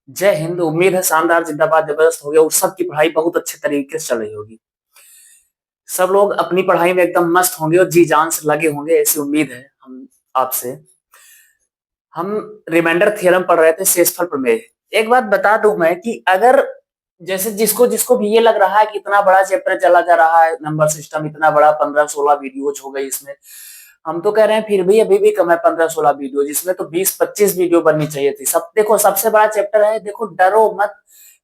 जय हिंद। उम्मीद है शानदार जिंदाबाद जबरदस्त हो गया और सबकी पढ़ाई बहुत अच्छे तरीके से चल रही होगी। सब लोग अपनी पढ़ाई में एकदम मस्त होंगे और जी जान से लगे होंगे, ऐसी उम्मीद है हम आपसे। हम रिमाइंडर थ्योरम पढ़ रहे थे, शेषफल प्रमेय। एक बात बता दूं मैं कि अगर जैसे जिसको जिसको भी ये लग रहा है कि इतना बड़ा चैप्टर चला जा रहा है, नंबर सिस्टम इतना बड़ा, 15-16 वीडियोज हो गई इसमें। हम तो कह रहे हैं फिर भी अभी भी कम है 15-16 वीडियो, जिसमें तो 20-25 वीडियो बननी चाहिए थी। सब देखो, सबसे बड़ा चैप्टर है। देखो, डरो मत,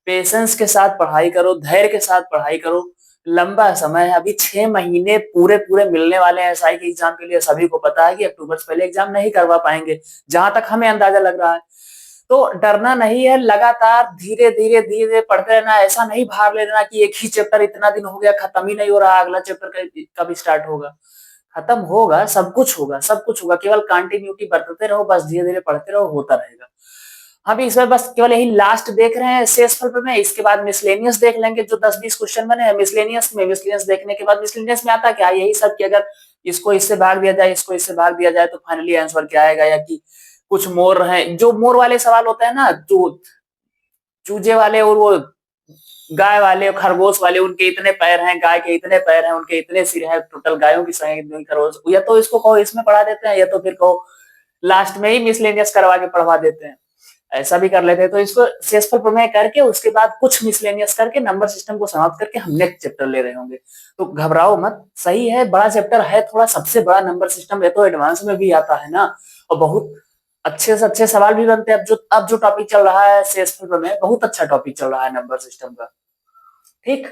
पेशेंस के साथ पढ़ाई करो, धैर्य के साथ पढ़ाई करो। लंबा समय है, अभी 6 महीने पूरे पूरे मिलने वाले हैं एसआई के एग्जाम के लिए। सभी को पता है कि अक्टूबर से पहले एग्जाम नहीं करवा पाएंगे, जहां तक हमें अंदाजा लग रहा है। तो डरना नहीं है, लगातार धीरे धीरे धीरे धीरे पढ़ते रहना। ऐसा नहीं भार लेना कि एक ही चैप्टर इतना दिन हो गया खत्म ही नहीं हो रहा, अगला चैप्टर कब स्टार्ट होगा। खत्म होगा, सब कुछ होगा, सब कुछ होगा। केवल कंटिन्यूटी बरतते रहो, बस धीरे धीरे पढ़ते रहो, होता रहेगा। अभी इस बार बस केवल यही लास्ट देख रहे हैं शेषफल पे में। इसके बाद मिसलेनियस देख लेंगे, जो 10-20 क्वेश्चन बने हैं मिसलेनियस में। मिसलेनियस देखने के बाद मिसलेनियस में आता क्या, यही सब कि अगर इसको इससे भाग दिया जाए, इसको इससे भाग दिया जाए तो फाइनली आंसर क्या आएगा, या कि कुछ मोर हैं, जो मोर वाले सवाल होते हैं ना, जो चूजे वाले और वो गाय वाले और खरगोश वाले, उनके इतने पैर हैं, गाय के इतने पैर हैं, उनके इतने सिर हैं, टोटल गायों की संख्या कितनी, खरगोश, या तो इसको कहो इसमें पढ़ा देते हैं, या तो फिर कहो लास्ट में ही मिसलेनियस करवा के पढ़वा देते हैं। ऐसा भी कर लेते हैं। तो इसको शेषफल प्रमेय करके उसके बाद कुछ मिसलेनियस करके नंबर सिस्टम को समाप्त करके हम नेक्स्ट चैप्टर ले रहे होंगे। तो घबराओ मत, सही है, बड़ा चैप्टर है थोड़ा, सबसे बड़ा नंबर सिस्टम है, तो एडवांस में भी आता है ना। और बहुत अच्छे से अच्छे सवाल भी बनते हैं। अब जो टॉपिक चल रहा है शेषफल प्रमेय, बहुत अच्छा टॉपिक चल रहा है नंबर सिस्टम का। ठीक।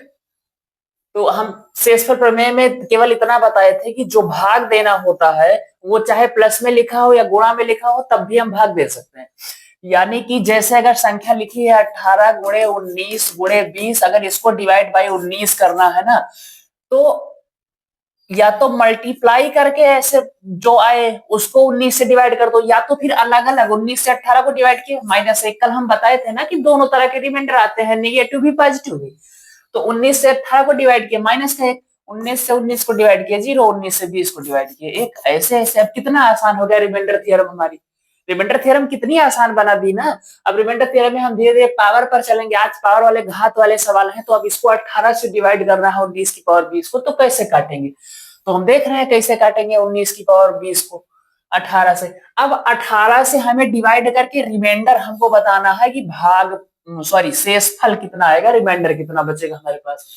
तो हम शेषफल प्रमेय में केवल इतना बताए थे कि जो भाग देना होता है, वो चाहे प्लस में लिखा हो या गुणा में लिखा हो, तब भी हम भाग दे सकते हैं। यानी कि जैसे अगर संख्या लिखी है 18 × 19 × 20, अगर इसको डिवाइड बाई 19 करना है ना, तो या तो मल्टीप्लाई करके ऐसे जो आए उसको 19 से डिवाइड कर दो, या तो फिर अलग अलग 19 से 18 को डिवाइड किए -1। कल हम बताए थे ना कि दोनों तरह के रिमाइंडर आते हैं, नेगेटिव भी पॉजिटिव भी। तो 19 से 18 को डिवाइड किया -1, 19 से 19 को डिवाइड किया 0, 19 से 20 को डिवाइड किया 1। ऐसे ऐसे अब कितना आसान हो गया रिमाइंडर थ्योरम हमारी। रिमाइंडर थ्योरम कितनी आसान बना दी ना। अब रिमाइंडर थ्योरम में हम धीरे धीरे पावर पर चलेंगे। आज पावर वाले घात वाले सवाल हैं, तो अब इसको 18 से डिवाइड करना है 19 की पावर 20 को, तो कैसे काटेंगे। तो हम देख रहे हैं कैसे काटेंगे 19 की पावर 20 को 18 से। अब 18 से हमें डिवाइड करके रिमाइंडर हमको बताना है कि भाग सॉरी शेषफल कितना आएगा, रिमाइंडर कितना बचेगा हमारे पास।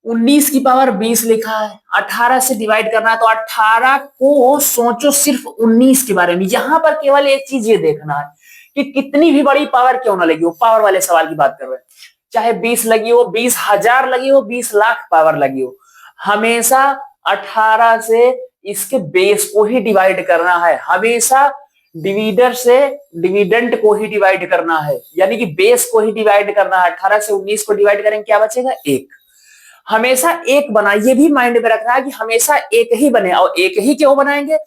19 की पावर 20 लिखा है, 18 से डिवाइड करना है, तो 18 को सोचो सिर्फ 19 के बारे में। यहां पर केवल एक चीज ये देखना है कि कितनी भी बड़ी पावर क्यों ना लगी हो, पावर वाले सवाल की बात कर रहे हैं, चाहे 20 लगी हो, 20,000 लगी हो, 20 लाख पावर लगी हो, हमेशा 18 से इसके बेस को ही डिवाइड करना है। हमेशा डिविडर से डिविडेंड को ही डिवाइड करना है, यानी कि बेस को ही डिवाइड करना है। 18 से 19 को डिवाइड करेंगे, क्या बचेगा, 1। हमेशा एक बना, ये भी माइंड में रखना है कि हमेशा एक ही बने। और एक ही क्यों बनाएंगे,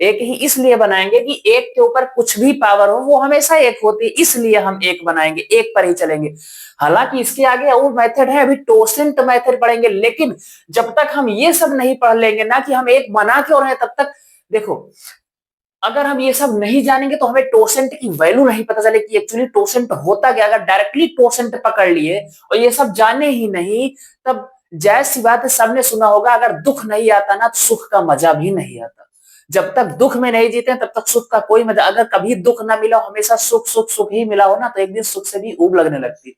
एक ही इसलिए बनाएंगे कि एक के ऊपर कुछ भी पावर हो वो हमेशा एक होती है, इसलिए हम एक बनाएंगे, एक पर ही चलेंगे। हालांकि इसके आगे और मेथड है, अभी टोसेंट मेथड पढ़ेंगे, लेकिन जब तक हम ये सब नहीं पढ़ लेंगे ना कि हम एक बना क्यों रहे, तब तक देखो, अगर हम ये सब नहीं जानेंगे तो हमें टोसेंट की वैल्यू नहीं पता चले कि एक्चुअली टोसेंट होता क्या। अगर डायरेक्टली टोसेंट पकड़ लिए और ये सब जाने ही नहीं, तब जायज सी बात है, सबने सुना होगा, अगर दुख नहीं आता ना तो सुख का मजा भी नहीं आता। जब तक दुख में नहीं जीते तब तक सुख का कोई मजा। अगर कभी दुख ना मिला हो, हमेशा सुख सुख सुख ही मिला हो ना, तो एक दिन सुख से भी ऊब लगने लगती।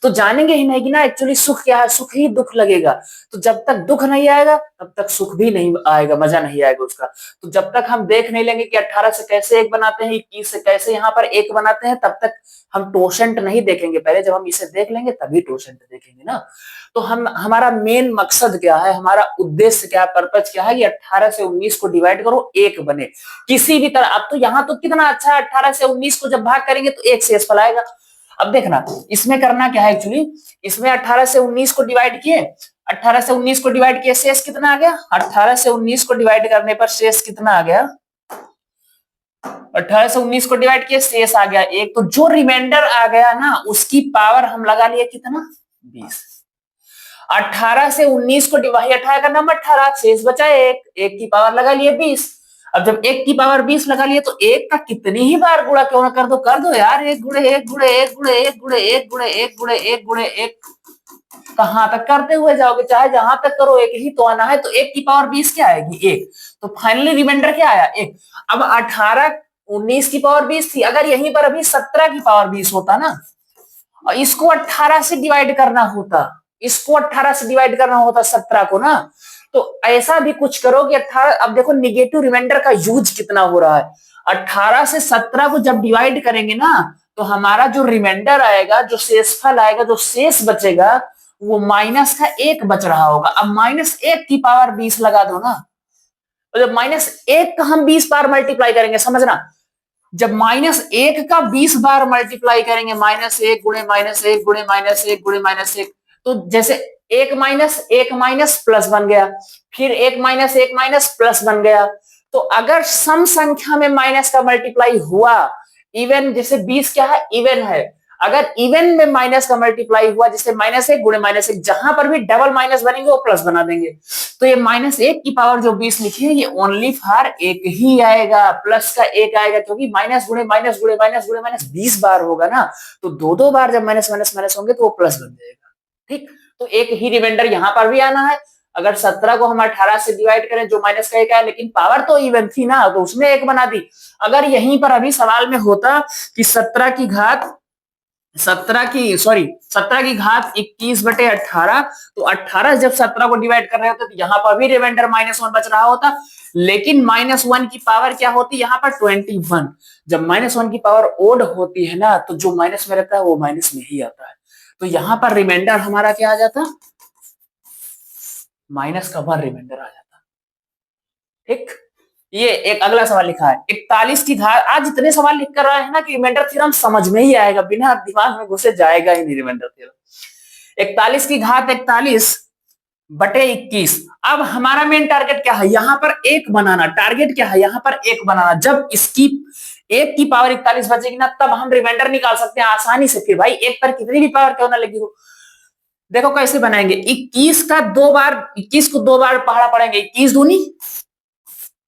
तो जानेंगे ही नहीं कि ना एक्चुअली सुख क्या है, सुख ही दुख लगेगा। तो जब तक दुख नहीं आएगा तब तक सुख भी नहीं आएगा, मजा नहीं आएगा उसका। तो जब तक हम देख नहीं लेंगे कि 18 से कैसे एक बनाते हैं, 21 से कैसे यहाँ पर एक बनाते हैं, तब तक हम टोसेंट नहीं देखेंगे। पहले जब हम इसे देख लेंगे तभी टोसेंट देखेंगे ना। तो हम हमारा मेन मकसद क्या है, हमारा उद्देश्य क्या है, पर्पज क्या है कि 18 से 19 को डिवाइड करो, एक बने किसी भी तरह। अब तो यहाँ तो कितना अच्छा है, 18 से 19 को जब भाग करेंगे तो एक शेषफल आएगा। अब देखना इसमें करना क्या है, एक्चुअली इसमें 18 से 19 को डिवाइड किए, 18 से 19 को डिवाइड किया, शेष कितना आ गया, 18 से 19 को डिवाइड करने पर शेष कितना आ गया, 18 से 19 को डिवाइड किया, शेष आ गया 1। तो जो रिमाइंडर आ गया ना उसकी पावर हम लगा लिए कितना, 20। 18 से 19 को डिवाइड, 18 का नंबर 18, शेष बचा 1, 1 की पावर लगा लिए 20। अब जब 1 की पावर 20 लगा लिए तो 1 का कितनी ही बार गुणा क्यों ना कर दो यार, 1 गुणे 1 गुणे 1 गुणे 1 गुणे 1 गुणे 1 गुणे 1 गुणे 1, कहां तक करते हुए जाओगे, चाहे जहां तक करो एक ही तो आना है। तो 1 की पावर 20 क्या आएगी, 1। तो फाइनली रिमाइंडर क्या आया, 1। अब 18 19 की पावर 20 थी, अगर यहीं पर अभी 17 की पावर 20 होता ना, और इसको 18 से डिवाइड करना होता, इसको 18 से डिवाइड करना होता 17 को ना, तो ऐसा भी कुछ करो कि 18। अब देखो निगेटिव रिमाइंडर का यूज कितना हो रहा है, 18 से 17 को जब डिवाइड करेंगे ना, तो हमारा जो रिमाइंडर आएगा, जो शेषफल आएगा, जो शेष बचेगा, वो माइनस का 1 बच रहा होगा। अब -1 की पावर 20 लगा दो ना, और जब -1 का हम 20 बार मल्टीप्लाई करेंगे, समझना, जब -1 का 20 बार मल्टीप्लाई करेंगे, -1 गुणे -1 गुणे -1 गुणे -1, तो जैसे 1 माइनस प्लस बन गया, फिर 1 माइनस प्लस बन गया। तो अगर सम संख्या में माइनस का मल्टीप्लाई हुआ, इवन जैसे 20 क्या है, इवन है, अगर इवन में माइनस का मल्टीप्लाई हुआ, जैसे -1 गुणे -1, जहां पर भी डबल माइनस बनेंगे वो प्लस बना देंगे। तो ये -1 की पावर जो 20 लिखी है, ये ओनली फॉर 1 ही आएगा, प्लस का 1 आएगा, क्योंकि माइनस गुणे माइनस गुणे माइनस गुणे माइनस 20 बार होगा ना, तो दो बार जब माइनस माइनस माइनस होंगे तो वो प्लस बन जाएगा। ठीक, तो एक ही रिमाइंडर यहां पर भी आना है। अगर 17 को हम 18 से डिवाइड करें, जो माइनस का 1 आया, लेकिन पावर तो इवन थी ना, तो उसने 1 बना दी। अगर यहीं पर अभी सवाल में होता कि 17 की घात 21/18, तो 18 जब 17 को डिवाइड कर रहे होते तो यहाँ पर भी रिमाइंडर -1 बच रहा होता, लेकिन -1 की पावर क्या होती है यहाँ पर, 21। जब -1 की पावर ओड होती है ना, तो जो माइनस में रहता है वो माइनस में ही आता है। तो यहाँ पर रिमाइंडर हमारा क्या आ जाता, -1 रिमाइंडर आ जाता। ठीक, ये एक अगला सवाल लिखा है, 41 की घात। आज इतने सवाल लिख कर रहे हैं ना कि रिमाइंडर थ्योरम समझ में ही आएगा, बिना दिमाग में घुसे जाएगा ही नहीं रिमाइंडर थ्योरम। 41 की घात 41/21। अब हमारा मेन टारगेट क्या है, यहां पर 1 बनाना। टारगेट क्या है, यहां पर 1 बनाना। जब इसकी 1 की पावर 41 बचेगी ना, तब हम रिमाइंडर निकाल सकते हैं आसानी से। फिर भाई 1 पर कितनी भी पावर क्यों ना लगी हो, देखो कैसे बनाएंगे। 21 का 2 बार, 21 को 2 बार पहाड़ा पड़ेंगे, 21 दूनी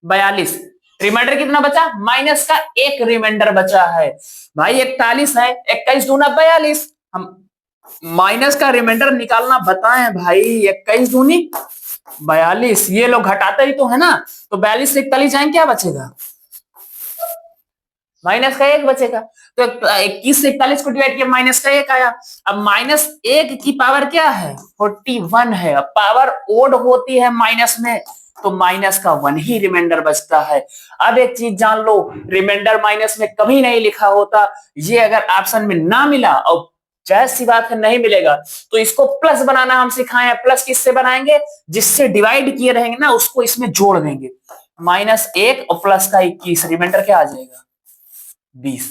42। रिमाइंडर कितना बचा, माइनस का 1 रिमाइंडर बचा है भाई। 41 है, 21 दूना 42। हम माइनस का रिमाइंडर निकालना बताएं भाई, 21 दूनी 42। ये लोग घटाते ही तो है ना, तो 42 से 41 जाएंगे, क्या बचेगा, माइनस का 1 बचेगा। तो 21 से 41 को डिवाइड किया, माइनस का 1 आया। अब -1 की पावर क्या है, 41 है। अब पावर ओड होती है माइनस में, तो माइनस का 1 ही रिमाइंडर बचता है। अब एक चीज जान लो, रिमाइंडर माइनस में कभी नहीं लिखा होता। ये अगर ऑप्शन में ना मिला, और जाहिर सी बात है नहीं मिलेगा, तो इसको प्लस बनाना हम सिखाए हैं। प्लस किससे बनाएंगे, जिससे डिवाइड किए रहेंगे ना, उसको इसमें जोड़ देंगे। -1 और प्लस का 21, रिमाइंडर क्या आ जाएगा, 20।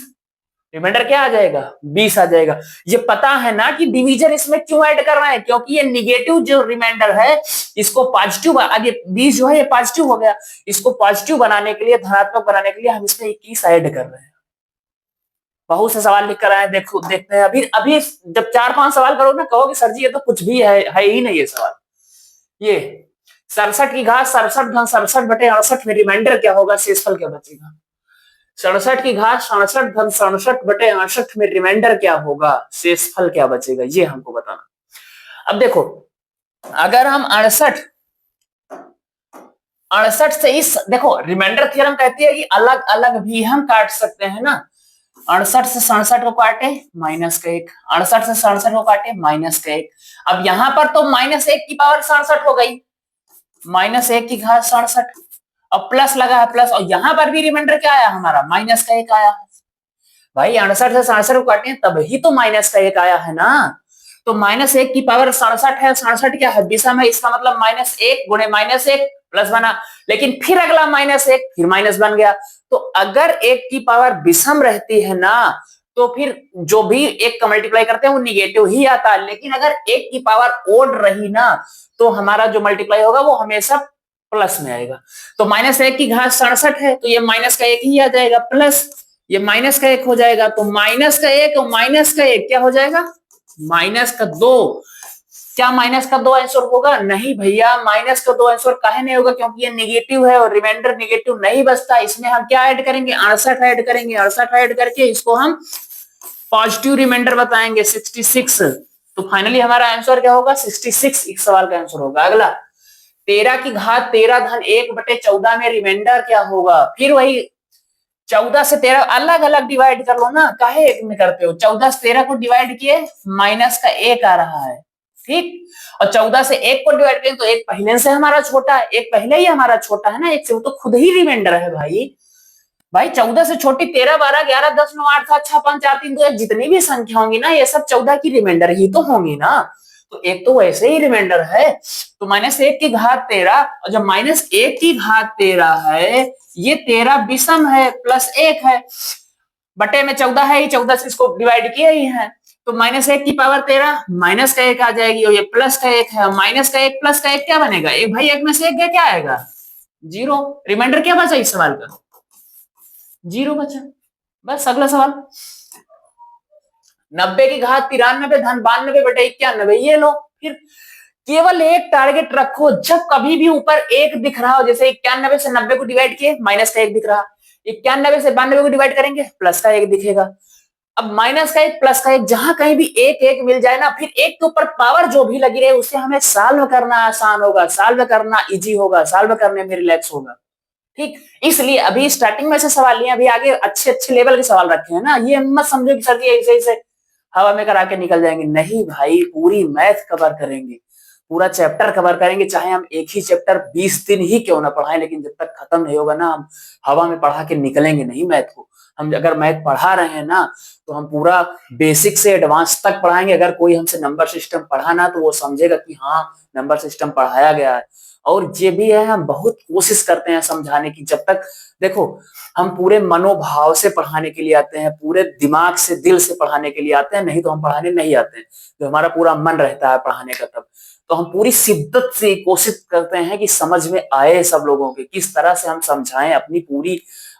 रिमाइंडर क्या आ जाएगा, 20 आ जाएगा। ये पता है ना कि डिवीजन इसमें क्यों ऐड कर रहे हैं, क्योंकि ये निगेटिव जो रिमाइंडर है, इसको पॉजिटिव, आगे 20 जो है ये पॉजिटिव हो गया, इसको पॉजिटिव बनाने के लिए, धनात्मक बनाने के लिए हम इसमें 21 ऐड कर रहे हैं। बहुत से सवाल लिख कर आए, देखो देखते हैं। अभी अभी जब 4-5 सवाल करोगे ना, कहोगे सर जी ये तो कुछ भी है ही नहीं ये सवाल। ये 67 की घात 67/67 में रिमाइंडर क्या होगा, शेषफल क्या बचेगा। 67 की घात 67/67 में रिमाइंडर क्या होगा, शेषफल क्या बचेगा, ये हमको बताना। अब देखो, अगर हम 68 से इस, देखो रिमाइंडर थ्योरम कहती है कि अलग अलग भी हम काट सकते हैं ना। 68 से 67 को काटे, -1। 68 से 67 को काटे, -1। अब यहां पर तो -1 की पावर 67 हो गई, -1 की घात 67, और प्लस लगा है प्लस, और यहां पर भी रिमाइंडर क्या आया हमारा, माइनस का 1 आया है। भाई 68 से 67 को काटे तभी तो माइनस का 1 आया है ना। तो -1 की पावर 67 है, 67 क्या है, विषम है, इसका मतलब -1 गुणे -1 प्लस बना, लेकिन फिर अगला -1 फिर माइनस बन गया। तो अगर 1 की पावर विषम रहती है ना, तो फिर जो भी 1 का मल्टीप्लाई करते हैं वो निगेटिव ही आता है। लेकिन अगर 1 की पावर ओड रही ना, तो हमारा जो मल्टीप्लाई होगा वो हमेशा प्लस में आएगा। तो -1 की घात 67 है, तो ये माइनस का 1 ही आ जाएगा, प्लस ये माइनस का 1 हो जाएगा, तो -1 और -1 क्या हो जाएगा, -2। क्या माइनस का 2 आंसर होगा? नहीं भैया, माइनस का 2 आंसर काहे नहीं होगा? क्योंकि ये नेगेटिव है और रिमाइंडर नेगेटिव नहीं बचता। इसमें हम क्या ऐड करेंगे? 68 ऐड करेंगे। 68 ऐड करके इसको हम पॉजिटिव रिमाइंडर बताएंगे 66। तो फाइनली हमारा आंसर क्या होगा? 66 इस सवाल का आंसर होगा। अगला, 13 की घात 13 धन 1/14 में रिमाइंडर क्या होगा? फिर वही 14 से 13 अलग अलग डिवाइड कर लो ना, काहे एक में करते हो? 14 से 13 को डिवाइड किए, माइनस का 1 आ रहा है, ठीक। और 14 से 1 को डिवाइड करें तो एक पहले से हमारा छोटा है, एक पहले ही हमारा छोटा है ना, एक से, वो तो खुद ही रिमाइंडर है भाई। भाई 14 से छोटी 13, 12, 11, 10, 9, 8, 7, 6, 5, 4, 3, 2, 1 जितनी भी संख्या होंगी ना, ये सब 14 की रिमाइंडर ही तो होंगी ना। तो एक तो वैसे ही रिमाइंडर है। तो -1 की घात 13, और जब -1 की घात 13 है, ये 13 विषम है, +1 है, बटे में 14 है ही, 14 से इसको डिवाइड किया ही है। तो -1 की पावर 13, माइनस का 1 आ जाएगी, और ये प्लस का 1 है, माइनस का 1 प्लस का 1 क्या बनेगा? एक भाई, एक में से 1 गया, क्या आएगा? 0। रिमाइंडर क्या बचा इस सवाल का? 0 बचा। बस अगला सवाल, 90 की घात 93 धन 92/91, ये लो। फिर केवल एक टारगेट रखो, जब कभी भी ऊपर 1 दिख रहा हो, जैसे 91 से 90 को डिवाइड किए, माइनस का 1 दिख रहा, 91 से 92 को डिवाइड करेंगे, प्लस का 1 दिखेगा। अब माइनस का 1 प्लस का 1, जहां कहीं भी 1 1 मिल जाए ना, फिर 1 के ऊपर पावर जो भी लगी रहे, उसे हमें सॉल्व करना आसान होगा, सॉल्व करना इजी होगा, सॉल्व करने में रिलैक्स होगा, ठीक। इसलिए अभी स्टार्टिंग में से सवाल लिए, अभी आगे अच्छे अच्छे लेवल के सवाल रखे हैं ना। ये मत समझो कि सर जी ऐसे ऐसे हवा में करा के निकल जाएंगे, नहीं भाई, पूरी मैथ कवर करेंगे, पूरा चैप्टर कवर करेंगे, चाहे हम एक ही चैप्टर 20 दिन ही क्यों ना पढ़ाएं, लेकिन जब तक खत्म नहीं होगा ना, हम हवा में पढ़ा के निकलेंगे नहीं मैथ को। हम अगर मैथ पढ़ा रहे हैं ना, तो हम पूरा बेसिक से एडवांस तक पढ़ाएंगे। अगर कोई हमसे नंबर सिस्टम पढ़ा ना, तो वो समझेगा कि हाँ, नंबर सिस्टम पढ़ाया गया है। और ये भी है, हम बहुत कोशिश करते हैं समझाने की। जब तक देखो, हम पूरे मनोभाव से पढ़ाने के लिए आते हैं, पूरे दिमाग से, दिल से पढ़ाने के लिए आते हैं, नहीं तो हम पढ़ाने नहीं आते हैं। तो हमारा पूरा मन रहता है पढ़ाने का, तब तो हम पूरी शिद्दत से कोशिश करते हैं कि समझ में आए सब लोगों के, किस तरह से हम समझाएं,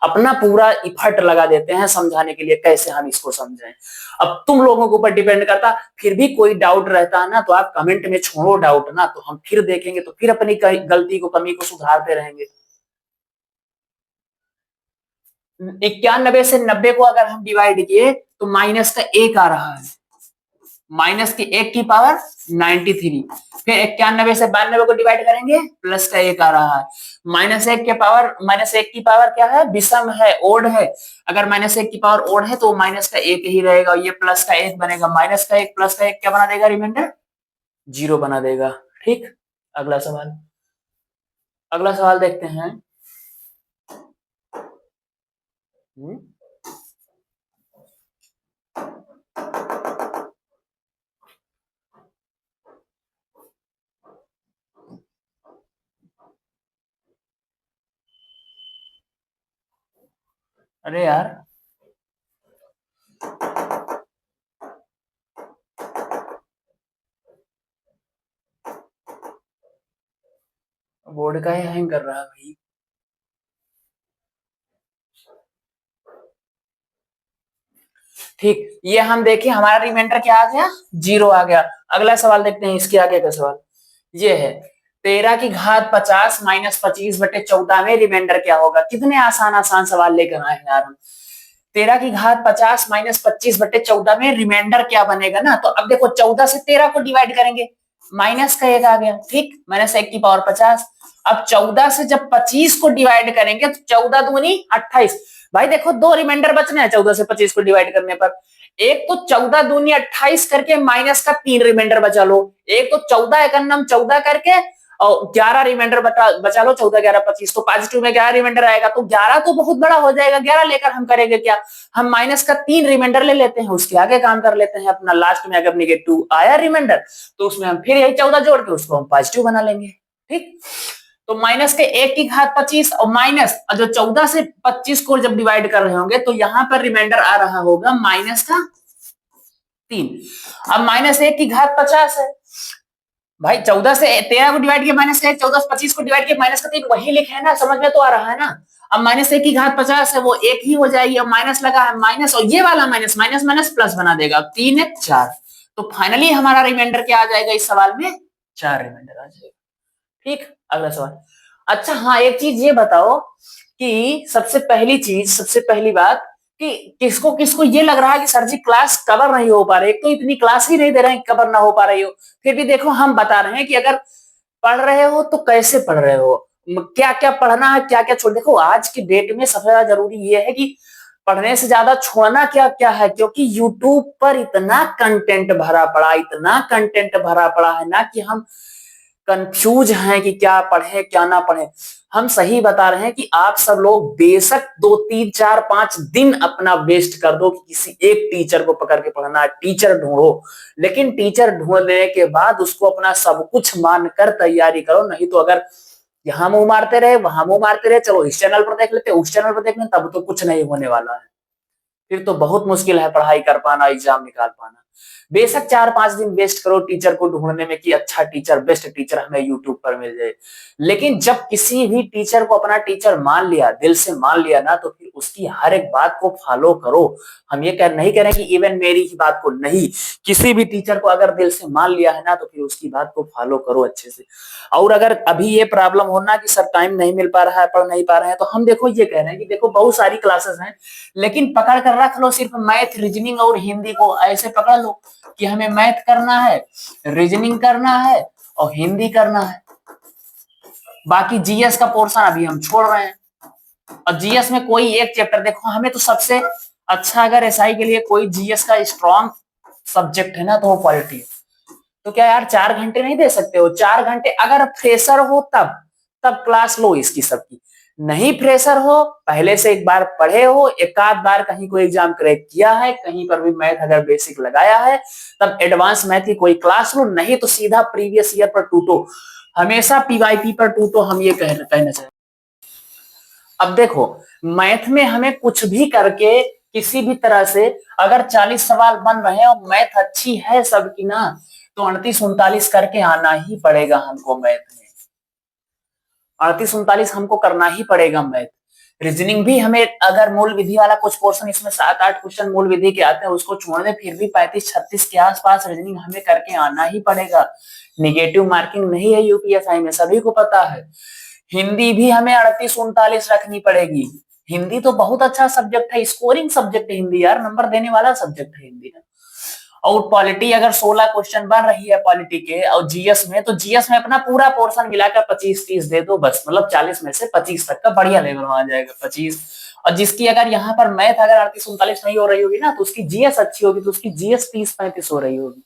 अपना पूरा इफर्ट लगा देते हैं समझाने के लिए, कैसे हम इसको समझाएं। अब तुम लोगों के ऊपर डिपेंड करता। फिर भी कोई डाउट रहता है ना, तो आप कमेंट में छोड़ो डाउट ना, तो हम फिर देखेंगे, तो फिर अपनी गलती को, कमी को सुधारते रहेंगे। 91 से 90 को अगर हम डिवाइड किए, तो माइनस का 1 आ रहा है, माइनस की 1 की पावर 93। फिर 91 से 92 को डिवाइड करेंगे, प्लस का 1 आ रहा है। -1 की पावर क्या है? विषम है, ओड है। अगर -1 की पावर ओड है, तो माइनस का 1 ही रहेगा, और ये प्लस का 1 बनेगा। माइनस का 1 प्लस का 1 क्या बना देगा? रिमाइंडर 0 बना देगा, ठीक। अगला सवाल, अगला सवाल देखते हैं। हम्म, अरे यार, बोर्ड का ही हैंग कर रहा है भाई। ठीक, ये हम देखें, हमारा रिमाइंडर क्या आ गया? 0 आ गया। अगला सवाल देखते हैं, इसके आगे का सवाल ये है, 13 की घात 50 -25/14 में रिमाइंडर क्या होगा? कितने आसान आसान सवाल लेकर आए हैं यार हम। 13 की घात 50 -25/14 में रिमाइंडर क्या बनेगा ना। तो अब देखो, 14 से 13 को डिवाइड करेंगे, माइनस का 1 आ गया, ठीक, -1 की पावर 50। अब 14 से जब 25 को डिवाइड करेंगे, तो 14 दूनी 28। भाई देखो, 2 रिमाइंडर बचने हैं 14 से 25 को डिवाइड करने पर। एक तो 14 दूनी 28 करके माइनस का 3 रिमाइंडर बचा लो, एक तो 14 एकन्नम 14 करके और 11 रिमाइंडर बचा लो, 14 11 25, तो पॉजिटिव में 11 रिमाइंडर आएगा। तो 11 तो बहुत बड़ा हो जाएगा, 11 लेकर हम करेंगे क्या? हम माइनस का 3 रिमाइंडर ले लेते हैं, उसके आगे काम कर लेते हैं अपना। लास्ट में अगर नेगेटिव आया रिमाइंडर, तो उसमें हम फिर यही 14 जोड़ के उसको हम पॉजिटिव बना लेंगे, ठीक। तो माइनस के 1 की घात 25 और माइनस जो 14 से 25 को जब डिवाइड कर रहे होंगे, तो यहां पर रिमाइंडर आ रहा होगा माइनस का 3। अब -1 की घात 50 है भाई, 14 से 13 को डिवाइड किया -1, 14 से 25 को डिवाइड किया -3, वही लिखे है ना, समझ में तो आ रहा है ना। अब -1 की घात 50 है, वो 1 ही हो जाएगी। अब माइनस लगा है, माइनस, और ये वाला माइनस, माइनस माइनस प्लस बना देगा, 3 1 4। तो फाइनली हमारा रिमाइंडर क्या आ जाएगा इस सवाल में, 4 रिमाइंडर आ जाएगा। ठीक, अगला सवाल। अच्छा हाँ, एक चीज ये बताओ कि सबसे पहली बात कि किसको किसको ये लग रहा है कि सर जी क्लास कवर नहीं हो पा रही, एक तो इतनी क्लास ही नहीं दे रहे हैं, कवर ना हो पा रही हो, फिर भी देखो हम बता रहे हैं कि अगर पढ़ रहे हो तो कैसे पढ़ रहे हो, क्या क्या पढ़ना है, क्या क्या छोड़। देखो आज की डेट में सबसे ज्यादा जरूरी ये है कि पढ़ने से ज्यादा छोड़ना क्या क्या है, क्योंकि यूट्यूब पर इतना कंटेंट भरा पड़ा, इतना कंटेंट भरा पड़ा है ना कि हम कंफ्यूज हैं कि क्या पढ़े क्या ना पढ़े। हम सही बता रहे हैं कि आप सब लोग बेशक 2 3 4 5 दिन अपना वेस्ट कर दो कि किसी एक टीचर को पकड़ के पढ़ना है, टीचर ढूंढो, लेकिन टीचर ढूंढने के बाद उसको अपना सब कुछ मानकर तैयारी करो। नहीं तो अगर यहाँ मुंह मारते रहे वहां मुंह मारते रहे, चलो इस चैनल पर देख लेते उस चैनल पर देख लेते, तब तो कुछ नहीं होने वाला है, फिर तो बहुत मुश्किल है पढ़ाई कर पाना, एग्जाम निकाल पाना। बेशक 4 5 दिन वेस्ट करो टीचर को ढूंढने में कि अच्छा टीचर, बेस्ट टीचर हमें यूट्यूब पर मिल जाए, लेकिन जब किसी भी टीचर को अपना टीचर मान लिया, दिल से मान लिया ना, तो फिर उसकी हर एक बात को फॉलो करो। हम ये नहीं कह रहे कि इवन मेरी ही बात को नहीं, किसी भी टीचर को अगर दिल से मान लिया है ना तो फिर उसकी बात को फॉलो करो अच्छे से। और अगर अभी ये प्रॉब्लम होना कि सर टाइम नहीं मिल पा रहा है, पढ़ नहीं पा रहे हैं, तो हम देखो ये कह रहे हैं कि देखो बहुत सारी क्लासेस हैं, लेकिन पकड़ कर रख लो सिर्फ मैथ, रीजनिंग और हिंदी को ऐसे पकड़ लो कि हमें मैथ करना है, रीजनिंग करना है और हिंदी करना है। बाकी जीएस का पोर्शन अभी हम छोड़ रहे हैं। और जीएस में कोई एक चैप्टर देखो, हमें तो सबसे अच्छा अगर एसआई के लिए कोई जीएस का स्ट्रॉन्ग सब्जेक्ट है ना तो वो पॉलिटी है। तो क्या यार 4 घंटे नहीं दे सकते हो? 4 घंटे अगर फ्रेशर हो तब तब क्लास लो इसकी सबकी, नहीं फ्रेशर हो, पहले से एक बार पढ़े हो, एक आध बार कहीं कोई एग्जाम क्रैक किया है, कहीं पर भी मैथ अगर बेसिक लगाया है, तब एडवांस मैथ की कोई क्लास लो, नहीं तो सीधा प्रीवियस ईयर पर टूटो, हमेशा पीवाईपी पर टूटो। हम ये कहना चाहें। अब देखो मैथ में हमें कुछ भी करके किसी भी तरह से अगर 40 सवाल बन रहे हैं और मैथ अच्छी है सबकी ना, तो 38 39 करके आना ही पड़ेगा हमको मैथ में, 38 39 हमको करना ही पड़ेगा मैथ। रीजनिंग भी हमें अगर मूल विधि वाला कुछ पोर्शन, इसमें 7 8 क्वेश्चन मूल विधि के आते हैं, उसको छोड़ दे फिर भी 35 36 के आसपास रीजनिंग हमें करके आना ही पड़ेगा। निगेटिव मार्किंग नहीं है यूपीएसआई में, सभी को पता है। हिंदी भी हमें 38 39 रखनी पड़ेगी। हिंदी तो बहुत अच्छा सब्जेक्ट है, स्कोरिंग सब्जेक्ट है हिंदी यार, नंबर देने वाला सब्जेक्ट है हिंदी ना। और पॉलिटी अगर 16 क्वेश्चन बन रही है पॉलिटी के, और जीएस में, तो जीएस में अपना पूरा पोर्शन मिलाकर 25 30 दे दो बस, मतलब 40 में से 25 तक का बढ़िया लेवल आ जाएगा 25। और जिसकी अगर यहाँ पर मैथ अगर 38 39 नहीं हो रही होगी ना, तो उसकी जीएस अच्छी होगी, तो उसकी जीएस 30 35 हो रही होगी।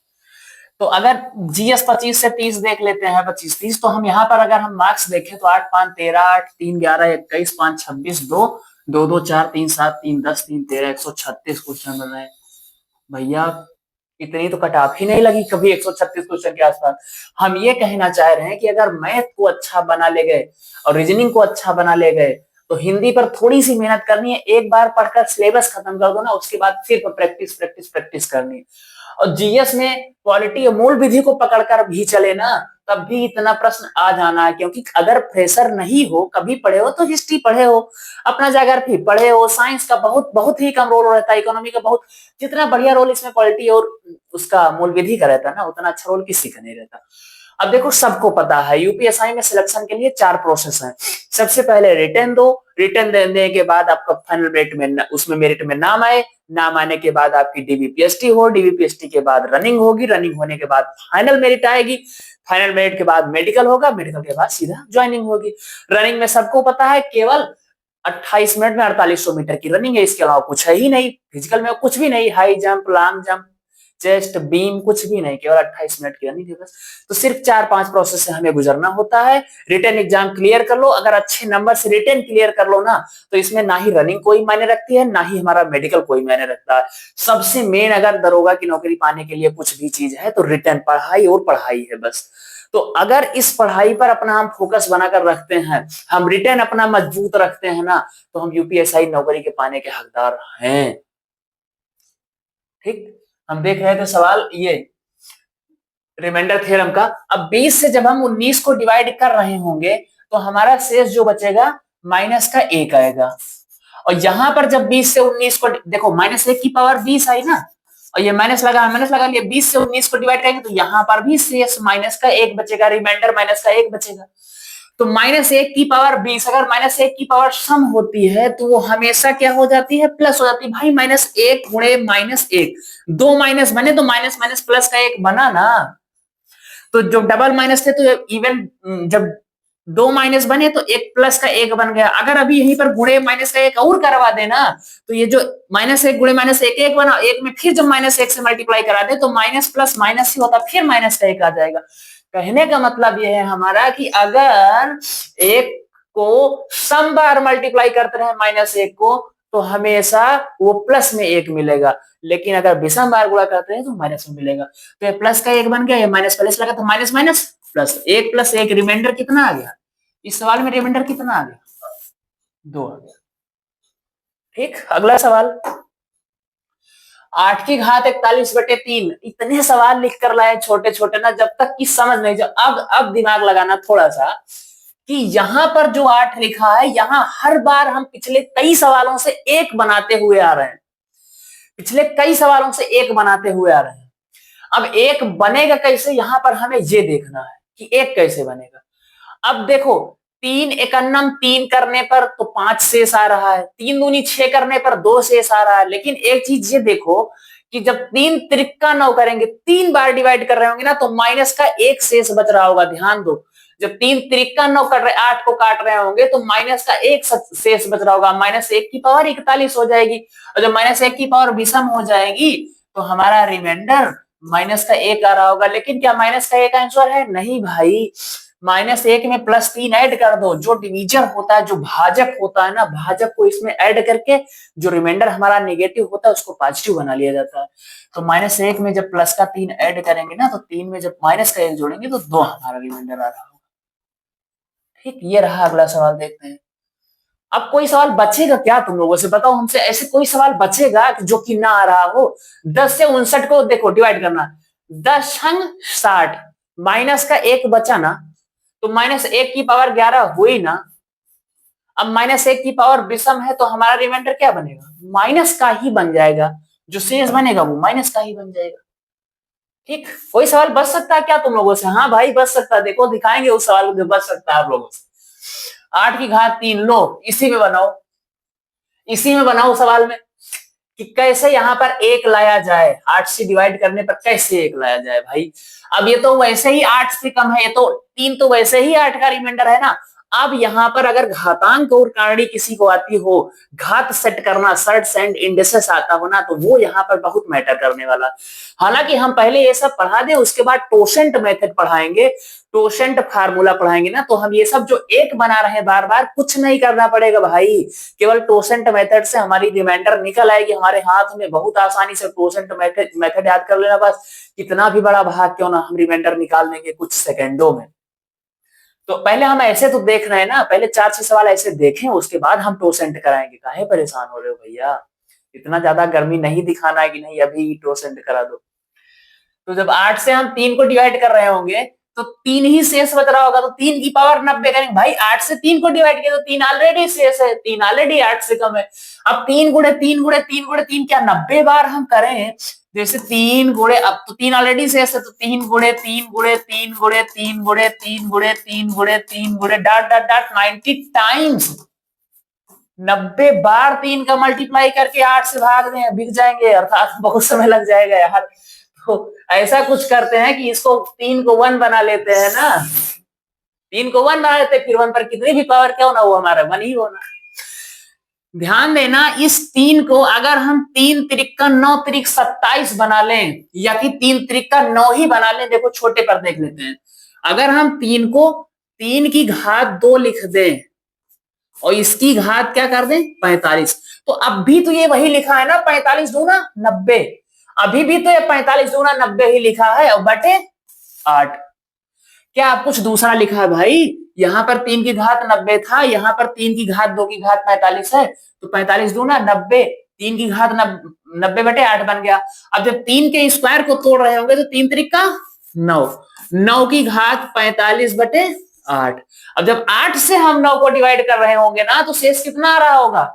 तो अगर जीएस 25 से 30 देख लेते हैं, 25 30, तो हम यहाँ पर अगर हम मार्क्स देखें तो 8 5 13, 8 3 11 21 5 26 2 2 2 4 3 7 3 10 3 13 136 क्वेश्चन बन रहे हैं भैया। इतनी तो कट ऑफ ही नहीं लगी कभी 136 क्वेश्चन के आसपास। हम ये कहना चाह रहे हैं कि अगर मैथ को अच्छा बना ले गए और रीजनिंग को अच्छा बना ले गए, तो हिंदी पर थोड़ी सी मेहनत करनी है, एक बार पढ़कर सिलेबस खत्म कर दो ना, उसके बाद सिर्फ प्रैक्टिस प्रैक्टिस प्रैक्टिस करनी है। और जीएस में क्वालिटी और मूल विधि को पकड़कर भी चले ना, तब भी इतना प्रश्न आ जाना है, क्योंकि अगर फ्रेशर नहीं हो, कभी पढ़े हो तो हिस्ट्री पढ़े हो, अपना ज्योग्राफी पढ़े हो, साइंस का बहुत बहुत ही कम रोल रहता है, इकोनॉमी का बहुत, जितना बढ़िया रोल इसमें पॉलिटी और उसका मूल विधि का रहता है ना, उतना अच्छा रोल किसी का नहीं रहता। अब देखो सबको पता है यूपीएसआई में सिलेक्शन के लिए 4 प्रोसेस हैं। सबसे पहले रिटर्न दो, रिटर्न देने के बाद आपका फाइनल मेरिट में, उसमें मेरिट में नाम आए, नाम आने के बाद आपकी डीबीपीएसटी हो, डीबीपीएसटी के बाद रनिंग होगी, रनिंग होने के बाद फाइनल मेरिट आएगी, फाइनल मेरिट के बाद मेडिकल होगा, मेडिकल के बाद सीधा ज्वाइनिंग होगी। रनिंग में सबको पता है केवल 28 मिनट में 4800 मीटर की रनिंग है, इसके अलावा कुछ है ही नहीं। फिजिकल में कुछ भी नहीं, high jump, long jump, chest, beam, कुछ भी नहीं, केवल 28 मिनट की रनिंग है बस। तो सिर्फ 4 5 प्रोसेस से हमें गुजरना होता है। रिटर्न एग्जाम क्लियर कर लो, अगर अच्छे नंबर से रिटर्न क्लियर कर लो ना, तो इसमें ना ही रनिंग कोई मायने रखती है, ना ही हमारा मेडिकल कोई मायने रखता है। सबसे मेन अगर दरोगा की नौकरी पाने के लिए कुछ भी चीज है तो रिटर्न, पढ़ाई और पढ़ाई है बस। तो अगर इस पढ़ाई पर अपना हम फोकस बनाकर रखते हैं, हम रिटर्न अपना मजबूत रखते हैं ना, तो हम यूपीएसआई नौकरी के पाने के हकदार हैं। ठीक, हम देख रहे थे सवाल ये रिमाइंडर थ्योरम का। अब 20 से जब हम 19 को डिवाइड कर रहे होंगे, तो हमारा शेष जो बचेगा माइनस का 1 आएगा। और यहां पर जब 20 से 19 को देखो, -1 की पावर 20 आई ना, और ये माइनस लगा लिया, 20 से 19 को डिवाइड करेंगे तो यहाँ पर भी शेष माइनस का 1 बचेगा, रिमाइंडर माइनस का 1 बचेगा। तो -1 की पावर 20, अगर -1 की पावर सम होती है तो वो हमेशा क्या हो जाती है, प्लस हो जाती है। भाई -1 गुणे -1, दो माइनस बने तो माइनस माइनस प्लस का 1 बना ना। तो जो डबल माइनस थे तो इवन जब दो माइनस बने तो एक प्लस का 1 बन गया। अगर अभी यहीं पर गुणे माइनस का 1 और करवा देना तो ये जो -1 गुणे -1 1 बना, 1 में फिर जब -1 से मल्टीप्लाई करा दे तो माइनस प्लस माइनस ही होता, फिर माइनस का 1 आ जाएगा। कहने का मतलब ये है हमारा कि अगर एक को सम बार मल्टीप्लाई करते रहे -1 को तो हमेशा वो प्लस में 1 मिलेगा, लेकिन अगर विषम बार गुणा करते हैं तो माइनस में मिलेगा। तो ये प्लस का 1 बन गया, ये माइनस प्लस लगा तो minus minus plus, 1 plus 1 remainder कितना आ गया? इस सवाल में रिमाइंडर कितना आ गया? 2 आ गया। ठीक, अगला सवाल 8 की घात 41/3। इतने सवाल लिख कर लाए छोटे छोटे ना, जब तक कि समझ नहीं जाए। अब दिमाग लगाना थोड़ा सा कि यहाँ पर जो 8 लिखा है, यहाँ हर बार हम पिछले कई सवालों से 1 बनाते हुए आ रहे हैं, पिछले कई सवालों से 1 बनाते हुए आ रहे हैं। अब 1 बनेगा कैसे, यहां पर हमें ये देखना है कि 1 कैसे बनेगा। अब देखो 3 एकन्नम 3 करने पर तो 5 शेष आ रहा है, 3 दूनी 6 करने पर 2 शेष आ रहा है। लेकिन एक चीज ये देखो कि जब 3 त्रिक्का 9 करेंगे, 3 बार डिवाइड कर रहे होंगे ना, तो माइनस का 1 शेष बच रहा होगा। ध्यान दो, जब 3 त्रिक्का 9 कर रहे, 8 को काट रहे होंगे तो माइनस का 1 शेष बच रहा होगा, -1 की पावर 41 हो जाएगी। और जब -1 की पावर विषम हो जाएगी तो हमारा रिमाइंडर माइनस का 1 आ रहा होगा। लेकिन क्या माइनस का 1 आंसर है? नहीं भाई, -1 में +3 ऐड कर दो। जो डिवीजर होता है, जो भाजक होता है ना, भाजक को इसमें ऐड करके जो रिमाइंडर हमारा नेगेटिव होता है उसको पॉजिटिव बना लिया जाता है। तो -1 में जब प्लस का 3 ऐड करेंगे ना, तो 3 में जब माइनस का 1 जोड़ेंगे तो 2 हमारा रिमाइंडर आ रहा होगा। ठीक, ये रहा अगला सवाल, देखते हैं। अब कोई सवाल बचेगा क्या तुम लोगों से? बताओ हमसे, ऐसे कोई सवाल बचेगा जो कि ना आ रहा हो? 10 से 59 को देखो डिवाइड करना, 10 अंग 60, माइनस का 1 बचा ना, तो -1 की पावर 11 हुई ना। अब -1 की पावर विषम है तो हमारा रिमाइंडर क्या बनेगा? माइनस का ही बन जाएगा, जो शेष बनेगा वो माइनस का ही बन जाएगा। ठीक, कोई सवाल बच सकता है क्या तुम लोगों से? हाँ भाई बच सकता है, देखो दिखाएंगे उस सवाल को जो बच सकता है आप लोगों से। 8 की घात 3 लो, इसी में बनाओ, इसी में बनाओ सवाल में कि कैसे यहां पर 1 लाया जाए। 8 से डिवाइड करने पर कैसे 1 लाया जाए भाई? अब ये तो वैसे ही 8 से कम है, ये तो 3 तो वैसे ही 8 का रिमाइंडर है ना। अब यहां पर अगर घातांक और कारणी किसी को आती हो, घात सेट करना, सर्ट्स एंड इंडिसेस आता हो ना, तो वो यहाँ पर बहुत मैटर करने वाला। हालांकि हम पहले ये सब पढ़ा दें, उसके बाद टोसेंट मेथड पढ़ाएंगे, टोसेंट फार्मूला पढ़ाएंगे ना, तो हम ये सब जो 1 बना रहे हैं बार बार, कुछ नहीं करना पड़ेगा भाई। केवल टोसेंट मेथड से हमारी रिमाइंडर निकल आएगी हमारे हाथ में, बहुत आसानी से टोसेंट मेथड याद कर लेना बस। कितना भी बड़ा भाग क्यों ना, हम रिमाइंडर निकाल लेंगे कुछ सेकेंडों में। तो पहले हम ऐसे तो देख रहे हैं ना, पहले 4-6 सवाल ऐसे देखें, उसके बाद हम टोसेंट कराएंगे। काहे परेशान हो रहे हो भैया? इतना ज्यादा गर्मी नहीं दिखाना है कि नहीं अभी टोसेंट करा दो। तो जब 8 से हम 3 को डिवाइड कर रहे होंगे तो 3 ही शेष बच रहा होगा, तो 3 की पावर 90 करेंगे भाई। 8 से 3 को डिवाइड किया तो 3 ऑलरेडी शेष है, 3 ऑलरेडी 8 से कम है। अब 3 गुणे 3 गुणे 3 गुणे 3, क्या 90 बार हम करें? जैसे 3 गुणे, अब तो 3 ऑलरेडी शेष है, तो 3 गुणे 3 गुणे 3 गुणे 3 गुणे 3 गुणे 3 गुणे 3 गुणे डॉट डॉट डॉट 90 टाइम्स, 90 बार 3 का मल्टीप्लाई करके 8 से भाग दें, बिक जाएंगे, अर्थात बहुत समय लग जाएगा यार। तो ऐसा कुछ करते हैं कि इसको 3 को 1 बना लेते हैं ना, 3 को 1 बना लेते हैं, फिर 1 पर कितनी भी पावर क्यों ना हो, हमारा 1 ही होना। ध्यान देना, इस 3 को अगर हम 3 त्रिक्का 9 त्रिक 27 बना लें, या कि 3 त्रिक्का 9 ही बना लें, देखो छोटे पर देख लेते हैं। अगर हम 3 को 3 की घात 2 लिख दें और इसकी घात क्या कर दें 45, तो अब भी तो ये वही लिखा है ना, 45 दूना 90, अभी भी तो ये 45 दूना 90 ही लिखा है, और बटे 8। क्या आप कुछ दूसरा लिखा है भाई? यहाँ पर 3 की घात 90 था, यहाँ पर 3 की घात 2 की घात 45 है, तो 45 दूना 90, 3 की घात 90 बटे 8 बन गया। अब जब 3 के स्क्वायर को तोड़ रहे होंगे तो 3 त्रिक का 9, 9 की घात 45 बटे 8। अब जब 8 से हम 9 को डिवाइड कर रहे होंगे ना, तो शेष कितना आ रहा होगा?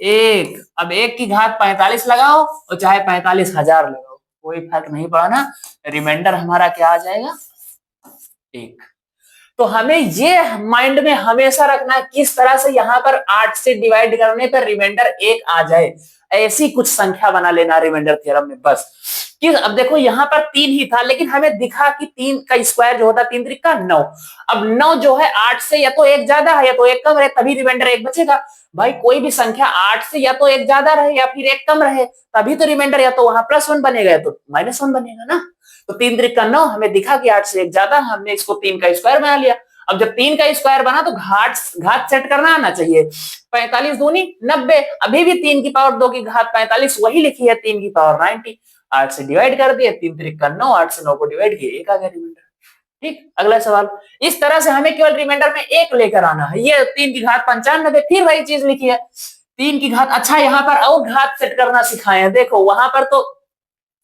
1। अब 1 की घात 45 लगाओ और चाहे 45,000 लगाओ, कोई फर्क नहीं पड़ा ना, रिमाइंडर हमारा क्या आ जाएगा, 1। तो हमें ये माइंड में हमेशा रखना है किस तरह से यहाँ पर 8 से डिवाइड करने पर रिमाइंडर 1 आ जाए, ऐसी कुछ संख्या बना लेना रिमाइंडर थ्योरम में बस। कि अब देखो यहाँ पर 3 ही था, लेकिन हमें दिखा कि 3 का स्क्वायर जो होता है 3 त्रिका 9। अब 9 जो है 8 से या तो 1 ज्यादा है या तो 1 कम है, तभी रिमाइंडर 1 बचेगा। भाई कोई भी संख्या 8 से या तो 1 ज्यादा रहे या फिर 1 कम रहे, तभी तो रिमाइंडर या तो वहां +1 बनेगा या तो -1 बनेगा ना। तो 3 त्रिका 9, हमें दिखा कि 8 से 1 ज्यादा, हमने इसको 3 का स्क्वायर बना लिया। अब जब 3 का स्क्वायर बना तो घात सेट करना आना चाहिए। 45 दूनी 90, अभी भी 3 की पावर 2 की घात 45 वही लिखी है, 3 की पावर 90। 8 से डिवाइड कर दिए, 3 त्रिका 9, 8 से 9 को डिवाइड किए, 1 आ गया रिमाइंडर। ठीक, अगला सवाल। इस तरह से हमें केवल रिमाइंडर में 1 लेकर आना है। ये 3 की घात 95, फिर वही चीज लिखी है 3 की घात। अच्छा यहाँ पर और घात सेट करना सिखाए हैं, देखो वहां पर तो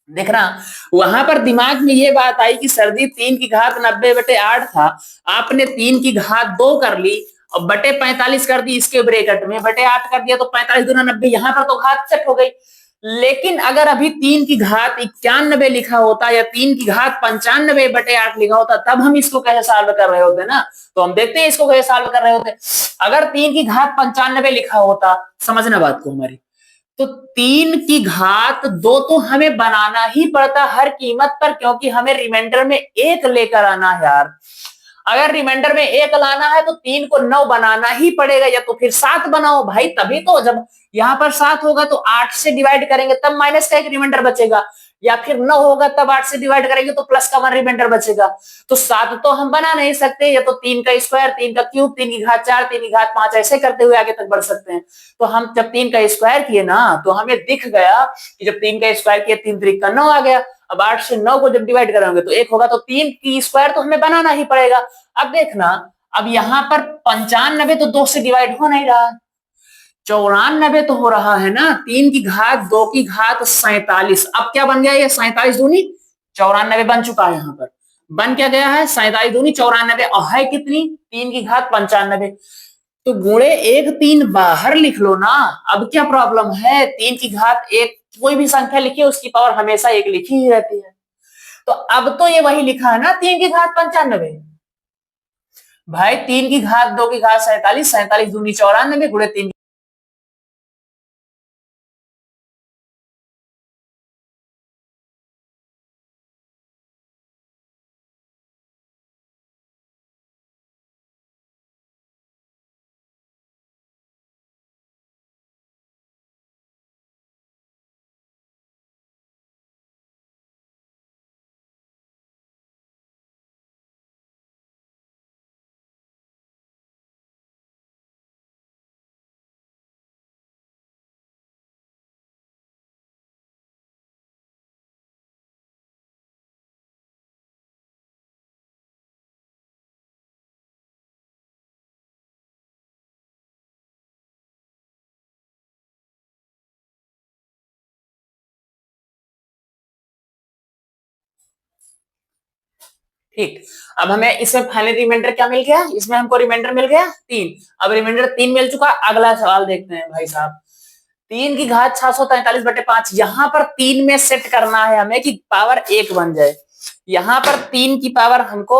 देखना, वहां पर दिमाग में ये बात आई कि सर्दी 3 की घात 90/8 था, आपने 3 की घात 2 कर ली और बटे 45 कर दी, इसके ब्रैकेट में बटे 8 कर दिया, तो 45 दूना 90, यहां पर तो घात सेट हो गई। लेकिन अगर अभी 3 की घात 91 लिखा होता या 3 की घात 95/8 लिखा होता, तब हम इसको कैसे सॉल्व कर रहे होते ना। तो हम देखते हैं इसको कैसे सॉल्व कर रहे होते। अगर 3 की घात 95 लिखा होता, समझना बात को हमारी, तो 3 की घात 2 तो हमें बनाना ही पड़ता हर कीमत पर, क्योंकि हमें रिमाइंडर में 1 लेकर आना है यार। अगर रिमाइंडर में 1 लाना है तो 3 को 9 बनाना ही पड़ेगा, या तो फिर 7 बनाओ भाई, तभी तो जब यहाँ पर 7 होगा तो 8 से डिवाइड करेंगे तब माइनस का 1 रिमाइंडर बचेगा, या फिर 9 होगा तब 8 से डिवाइड करेंगे तो प्लस का 1 रिमाइंडर बचेगा। तो 7 तो हम बना नहीं सकते, या तो 3 का स्क्वायर, 3 का क्यूब, 3 की घात 4, 3 की घात 5, ऐसे करते हुए आगे तक बढ़ सकते हैं। तो हम जब 3 का स्क्वायर किए ना, तो हमें दिख गया कि जब 3 का स्क्वायर किया 3 त्रिका 9 आ गया। अब 8 से 9 को जब डिवाइड करेंगे तो 1 होगा, तो 3 की स्क्वायर तो हमें बनाना ही पड़ेगा। अब देखना, अब यहाँ पर 95 तो 2 से डिवाइड हो नहीं रहा, 94 तो हो रहा है ना, 3 की घात 2 की घात 47। अब क्या बन गया, ये 47 दूनी 94 बन चुका है। यहाँ पर बन क्या गया है, 47 दूनी 94, और है कितनी, 3 की घात 95। तो गुणे 1 3 बाहर लिख लो ना। अब क्या प्रॉब्लम है, 3 की घात 1 कोई भी संख्या लिखिए उसकी पावर हमेशा 1 लिखी ही रहती है। तो अब तो ये वही लिखा है ना, 3 की घात 95। भाई 3 की घात 2 की घात 47, 47 दूनी 94 गुणे 3। ठीक, अब हमें इसमें फाइनल रिमाइंडर क्या मिल गया, इसमें हमको रिमाइंडर मिल गया 3। अब रिमाइंडर 3 मिल चुका, अगला सवाल देखते हैं भाई साहब। 3 की घात 643/5, यहां पर 3 में सेट करना है हमें कि पावर 1 बन जाए। यहां पर 3 की पावर हमको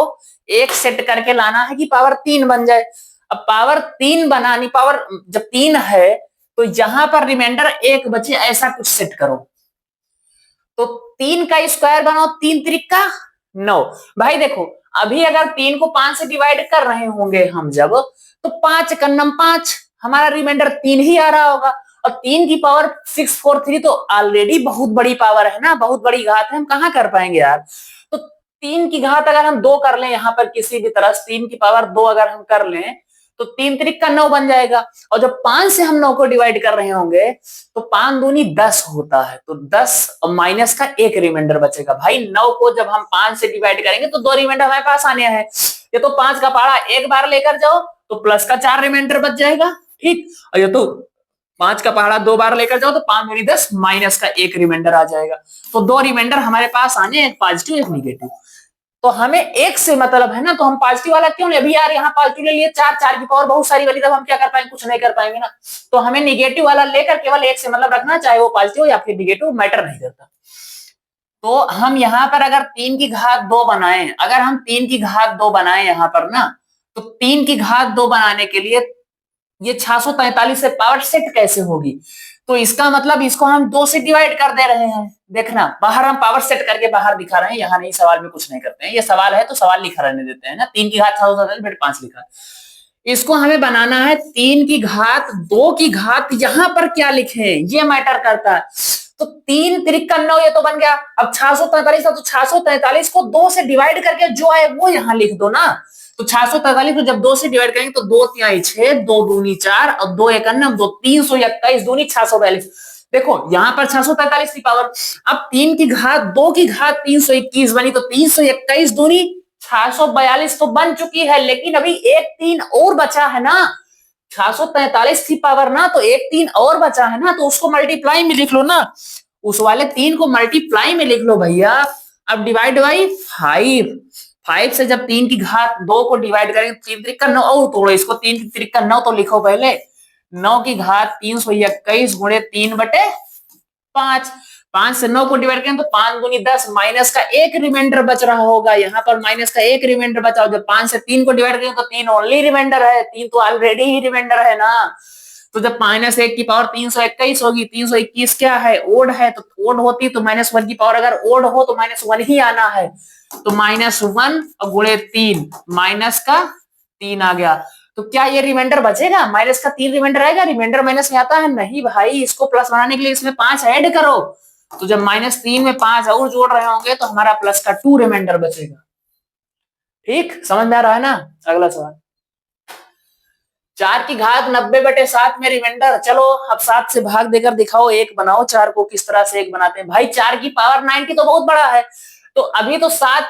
1 सेट करके लाना है कि पावर 3 बन जाए। अब पावर 3 बनानी, पावर जब 3 है तो यहां पर रिमाइंडर 1 बचे, ऐसा कुछ सेट करो। तो 3 का स्क्वायर बनाओ, 3 त्रिका 9। भाई देखो, अभी अगर 3 को 5 से डिवाइड कर रहे होंगे हम जब, तो 5 कन्नम 5, हमारा रिमाइंडर 3 ही आ रहा होगा। और 3 की पावर 643 तो ऑलरेडी बहुत बड़ी पावर है ना, बहुत बड़ी घात है, हम कहां कर पाएंगे यार। तो 3 की घात अगर हम 2 कर लें, यहां पर किसी भी तरह 3 की पावर 2 अगर हम कर लें, तो 3 त्रिका 9 बन जाएगा। और जब 5 से हम 9 को डिवाइड कर रहे होंगे, तो 5 दूनी 10 होता है, तो 10 और माइनस का 1 रिमाइंडर बचेगा। भाई 9 को जब हम 5 से डिवाइड करेंगे तो 2 रिमाइंडर हमारे पास आने हैं। ये तो 5 का पहाड़ा एक बार लेकर जाओ तो प्लस का 4 रिमाइंडर बच जाएगा। ठीक, और ये तो 5 का पहाड़ा 2 बार लेकर जाओ तो 5 दूनी 10, माइनस का 1 रिमाइंडर आ जाएगा। तो 2 रिमाइंडर हमारे पास आने, एक पॉजिटिव एक निगेटिव। तो हमें 1 से मतलब है ना, तो हम पॉजिटिव वाला क्यों ले, अभी यार यहाँ पॉजिटिव ले लिए 4, 4 की पावर बहुत सारी वाली, तब हम क्या कर पाएंगे, कुछ नहीं कर पाएंगे ना। तो हमें निगेटिव वाला लेकर केवल 1 से मतलब रखना, चाहे वो पॉजिटिव या फिर निगेटिव, मैटर नहीं करता। तो हम यहाँ पर अगर 3 की घात 2 बनाए, अगर हम 3 की घात 2 बनाए यहाँ पर ना, तो 3 की घात 2 बनाने के लिए ये 643 से पावर सेट कैसे होगी? तो इसका मतलब इसको हम 2 से डिवाइड कर दे रहे हैं। देखना, बाहर हम पावर सेट करके बाहर दिखा रहे हैं, यहाँ नहीं, सवाल में कुछ नहीं करते हैं। ये सवाल है तो सवाल लिखा रहने देते हैं ना। 3 की घात 643 5 लिखा, इसको हमें बनाना है 3 की घात 2 की घात। यहां पर क्या लिखे ये मैटर करता है। तो 3 3 9, ये तो बन गया। अब 643 था तो 643 को 2 से डिवाइड करके जो आए वो यहां लिख दो ना। तो 643 को जब 2 से डिवाइड करेंगे तो 2 तिहाई 6, 2 दूनी 4 और 2 एक अन्य 2, 321 दूनी 642। देखो यहाँ पर 643 की पावर, अब 3 की घात 2 की घात 321 बनी, तो 321 दूनी 642 तो बन चुकी है, लेकिन अभी एक 3 और बचा है ना। 643 की पावर ना, तो एक 3 और बचा है ना, तो उसको मल्टीप्लाई में लिख लो ना। उस वाले 3 को मल्टीप्लाई में लिख लो भैया। अब डिवाइड बाई 5, 5 से जब 3 की घात 2 को डिवाइड करेंगे, 3 3 9 और तोड़ो इसको, 3 3 9 तो लिखो पहले। 9 की घात 321 गुणे 3/5, 5 से 9 को डिवाइड करें तो 5 दूनी 10, माइनस का एक रिमाइंडर बच रहा होगा। यहाँ पर माइनस का एक रिमाइंडर बचा, जब 5 से 3 को डिवाइड करें तो 3 ओनली रिमाइंडर है, 3 तो ऑलरेडी ही रिमाइंडर है ना। तो जब -1 की पावर 321 होगी, 321 क्या है, ओड है, तो ओड होती तो -1 की पावर अगर ओड हो तो -1 ही आना है। तो -1 और गुणे 3, माइनस का 3 आ गया। तो क्या ये रिमाइंडर बचेगा? माइनस का 3 रिमाइंडर आएगा? रिमाइंडर माइनस में आता है? नहीं भाई, इसको प्लस बनाने के लिए इसमें 5 ऐड करो। तो जब -3 में 5 और जोड़ रहे होंगे तो हमारा प्लस का 2 रिमाइंडर बचेगा। ठीक, समझ में आ रहा है ना? अगला सवाल, 4 की घात 90/7 में रिमाइंडर। चलो अब 7 से भाग देकर दिखाओ, 1 बनाओ। 4 को किस तरह से 1 बनाते हैं भाई? 4 की पावर 90 तो बहुत बड़ा है। तो अभी तो 7,